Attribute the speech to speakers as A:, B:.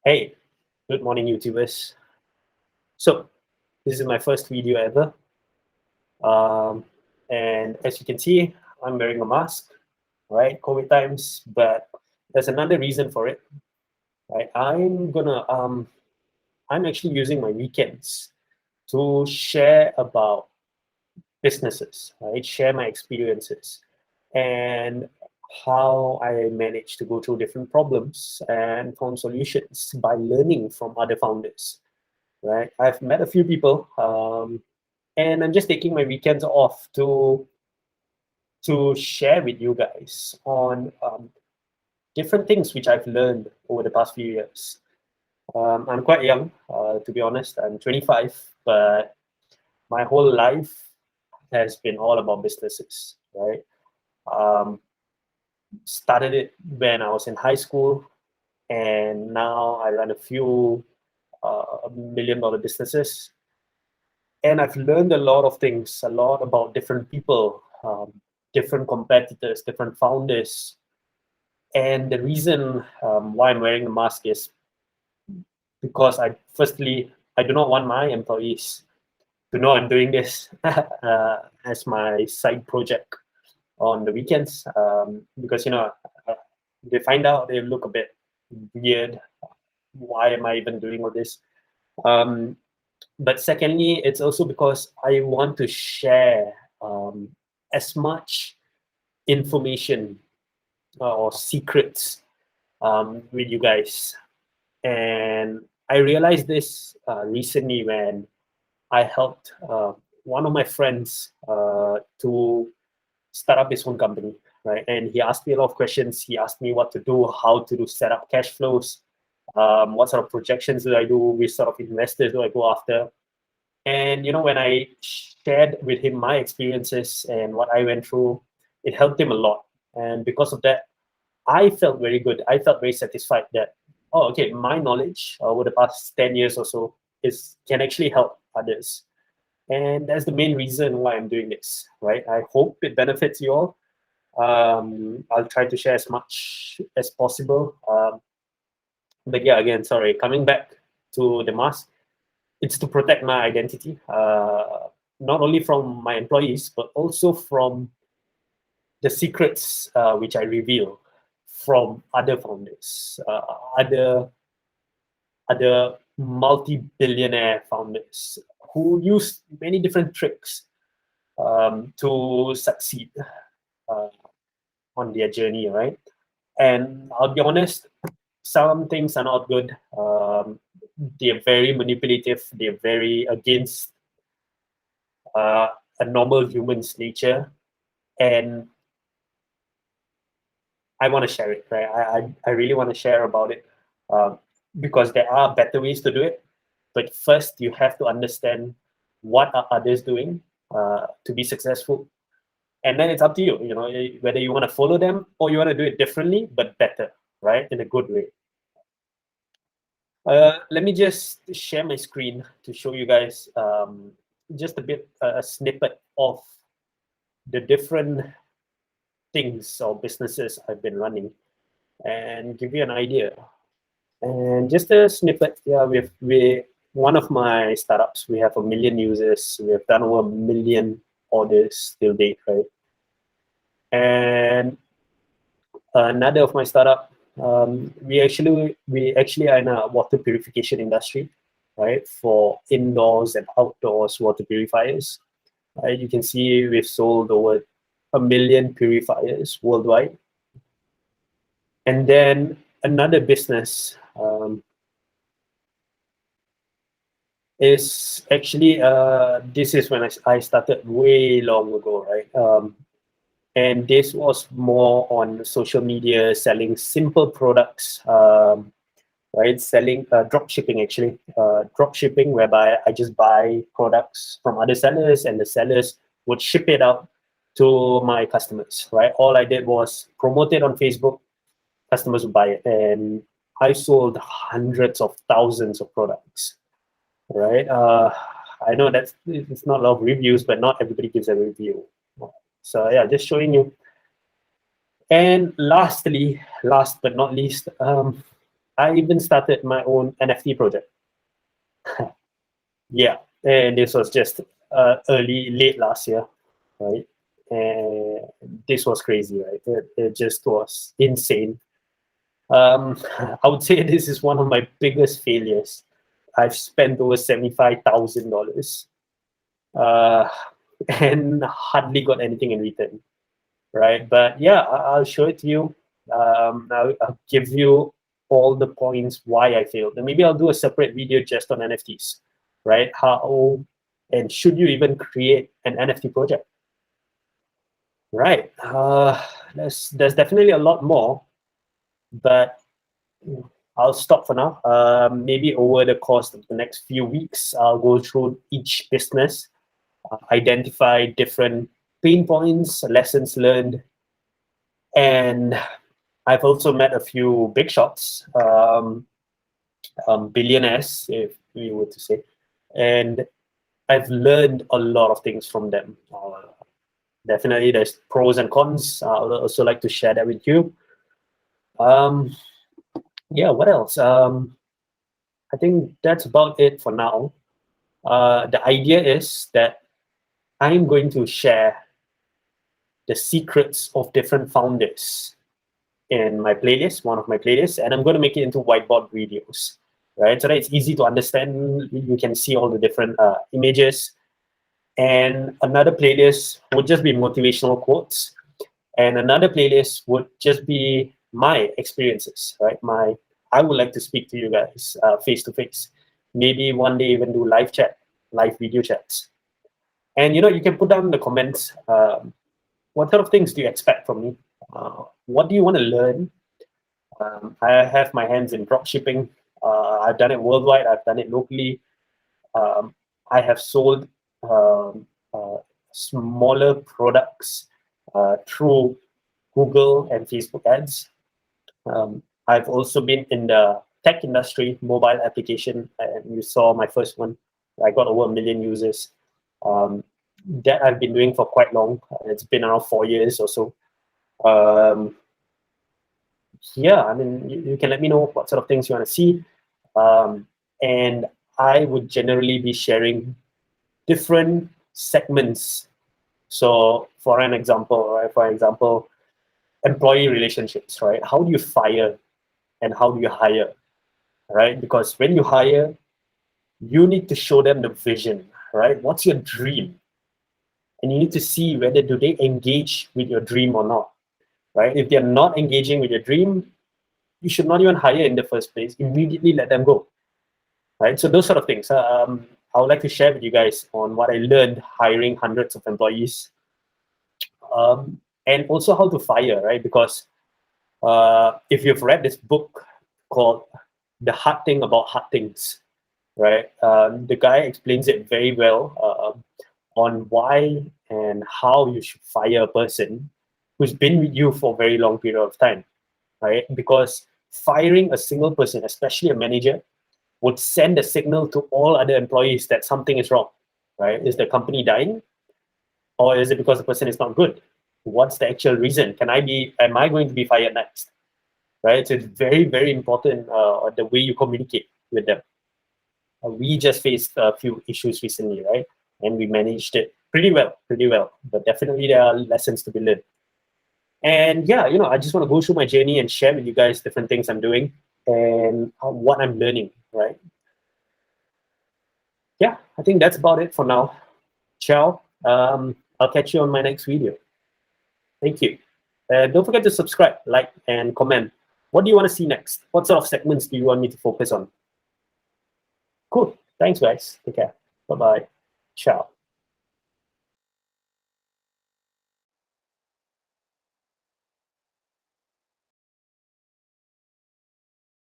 A: Hey, good morning, YouTubers. So, this is my first video ever. Um, and as you can see, I'm wearing a mask, right? COVID times, but there's another reason for it, right? I'm actually using my weekends to share about businesses, right? Share my experiences and how I managed to go through different problems and found solutions by learning from other founders, right? I've met a few people, and I'm just taking my weekends off to share with you guys on different things which I've learned over the past few years. I'm quite young, to be honest. I'm 25, but my whole life has been all about businesses, right? Um, Started it when I was in high school, and now I run a few $1 million businesses. And I've learned a lot of things, a lot about different people, different competitors, different founders. And the reason why I'm wearing a mask is because I do not want my employees to know I'm doing this as my side project on the weekends, because they find out, they look a bit weird. Why am I even doing all this? Um, but secondly, it's also because I want to share um, as much information or secrets with you guys. And I realized this recently when I helped one of my friends to start up his own company, right? And he asked me a lot of questions. He asked me what to do, how to set up cash flows, what sort of projections do I do, which sort of investors do I go after. And when I shared with him my experiences and what I went through, it helped him a lot. And because of that, I felt very good. I felt very satisfied that, oh, okay, my knowledge over the past 10 years or so can actually help others. And that's the main reason why I'm doing this, right? I hope it benefits you all. I'll try to share as much as possible. But yeah, again, sorry, coming back to the mask, it's to protect my identity, not only from my employees, but also from the secrets which I reveal from other founders, other multi-billionaire founders who use many different tricks to succeed uh, on their journey, right? And I'll be honest, some things are not good. They're very manipulative. They're very against uh, a normal human's nature, and I want to share it, right? I really want to share about it, because there are better ways to do it. But first, you have to understand what are others doing to be successful, and then it's up to you. Whether you want to follow them or you want to do it differently but better, right? In a good way. Let me just share my screen to show you guys just a snippet of the different things or businesses I've been running and give you an idea. And just a snippet, yeah, we one of my startups, we have 1 million users. We have done over 1 million orders till date, right? And another of my startup, we actually are in a water purification industry, right? For indoors and outdoors water purifiers. Right? You can see we've sold over 1 million purifiers worldwide. And then another business is actually this is when I started way long ago, right? And this was more on social media, selling simple products, right? Selling drop shipping, actually, drop shipping, whereby I just buy products from other sellers, and the sellers would ship it out to my customers, right? All I did was promote it on Facebook. Customers would buy it, and I sold hundreds of thousands of products, right? I know that it's not a lot of reviews, but not everybody gives a review. So yeah, just showing you. And lastly, last but not least, I even started my own NFT project. Yeah, and this was just late last year, right? And this was crazy, right? It just was insane. I would say this is one of my biggest failures. I've spent over $75,000, uh, and hardly got anything in return, right? But yeah, I'll show it to you. I'll give you all the points why I failed, and maybe I'll do a separate video just on NFTs, right? How and should you even create an NFT project, right? There's definitely a lot more, but I'll stop for now. Maybe over the course of the next few weeks, I'll go through each business, identify different pain points, lessons learned, and I've also met a few big shots, billionaires, if we were to say, and I've learned a lot of things from them. Definitely, there's pros and cons. I would also like to share that with you. Yeah, what else? I think that's about it for now. The idea is that I'm going to share the secrets of different founders in my playlist, one of my playlists, and I'm going to make it into whiteboard videos, right? So that it's easy to understand. You can see all the different images. And another playlist would just be motivational quotes. And another playlist would just be my experiences, right? I would like to speak to you guys face to face. Maybe one day even do live chat, live video chats. And you can put down in the comments, what sort of things do you expect from me? What do you want to learn? I have my hands in drop shipping. I've done it worldwide. I've done it locally. I have sold smaller products through Google and Facebook ads. I've also been in the tech industry, mobile application, and you saw my first one. I got over 1 million users. That I've been doing for quite long. It's been around 4 years or so. Yeah, I mean, you can let me know what sort of things you want to see. And I would generally be sharing different segments. So for example, employee relationships, right? How do you fire and how do you hire, right? Because when you hire, you need to show them the vision, right? What's your dream? And you need to see whether do they engage with your dream or not, right? If they're not engaging with your dream, you should not even hire in the first place. Immediately let them go, right? So those sort of things. I would like to share with you guys on what I learned hiring hundreds of employees, and also how to fire, right? Because if you've read this book called The Hard Thing About Hard Things, right? The guy explains it very well on why and how you should fire a person who's been with you for a very long period of time, right? Because firing a single person, especially a manager, would send a signal to all other employees that something is wrong, right? Is the company dying? Or is it because the person is not good? What's the actual reason? Am I going to be fired next? Right? So it's very, very important the way you communicate with them. We just faced a few issues recently, right? And we managed it pretty well. But definitely there are lessons to be learned. And yeah, I just want to go through my journey and share with you guys different things I'm doing and what I'm learning, right? Yeah, I think that's about it for now. Ciao. I'll catch you on my next video. Thank you. Don't forget to subscribe, like, and comment. What do you want to see next? What sort of segments do you want me to focus on? Cool. Thanks, guys. Take care. Bye-bye. Ciao.